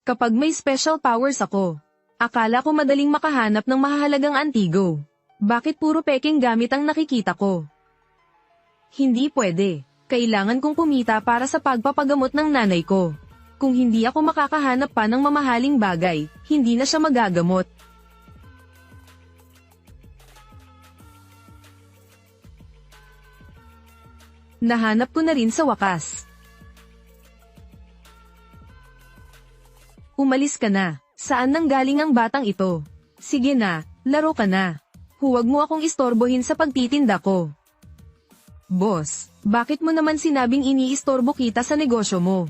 Kapag may special powers ako, akala ko madaling makahanap ng mahahalagang antigo. Bakit puro peking gamit ang nakikita ko? Hindi pwede. Kailangan kong kumita para sa pagpapagamot ng nanay ko. Kung hindi ako makakahanap pa ng mamahaling bagay, hindi na siya magagamot. Nahanap ko na rin sa wakas. Umalis ka na. Saan nanggaling ang batang ito? Sige na, laro ka na. Huwag mo akong istorbohin sa pagtitinda ko. Boss, bakit mo naman sinabing iniistorbo kita sa negosyo mo?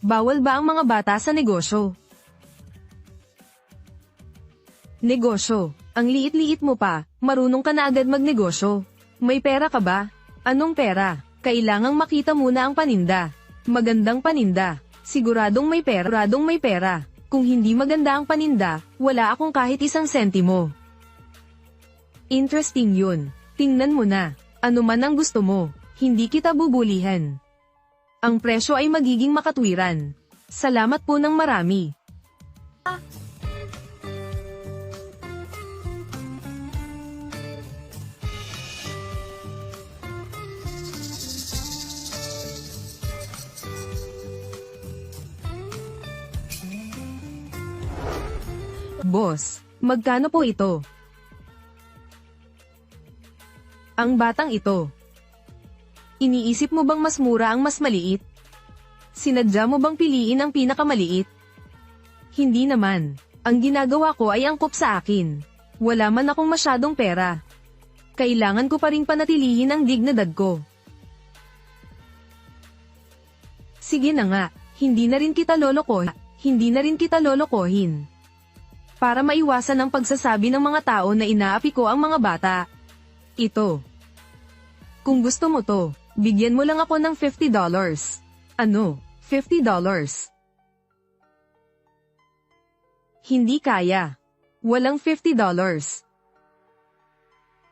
Bawal ba ang mga bata sa negosyo? Negosyo, ang liit-liit mo pa, marunong ka na agad magnegosyo. May pera ka ba? Anong pera? Kailangang makita muna ang paninda. Magandang paninda. Siguradong may pera. Kung hindi maganda ang paninda, wala akong kahit isang sentimo. Interesting yun. Tingnan mo na. Ano man ang gusto mo, hindi kita bubulihan. Ang presyo ay magiging makatwiran. Salamat po ng marami. Boss, magkano po ito? Ang batang ito. Iniisip mo bang mas mura ang mas maliit? Sinadya mo bang piliin ang pinakamaliit? Hindi naman. Ang ginagawa ko ay angkop sa akin. Wala man akong masyadong pera. Kailangan ko pa ring panatilihin ang dignidad ko. Sige na nga, hindi na rin kita lolokohin. Para maiwasan ang pagsasabi ng mga tao na inaapi ko ang mga bata. Ito. Kung gusto mo to, bigyan mo lang ako ng $50. Ano, $50? Hindi kaya. Walang $50.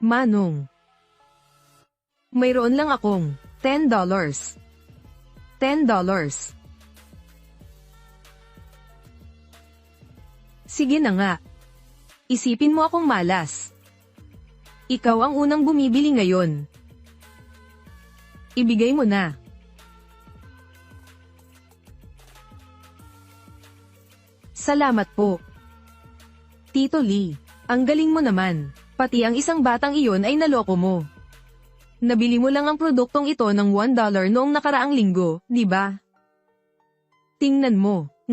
Manong. Mayroon lang akong $10. $10. Sige na nga. Isipin mo akong malas. Ikaw ang unang bumibili ngayon. Ibigay mo na. Salamat po. Tito Lee, ang galing mo naman. Pati ang isang batang iyon ay naloko mo. Nabili mo lang ang produktong ito ng $1 noong nakaraang linggo, di ba? Tingnan mo.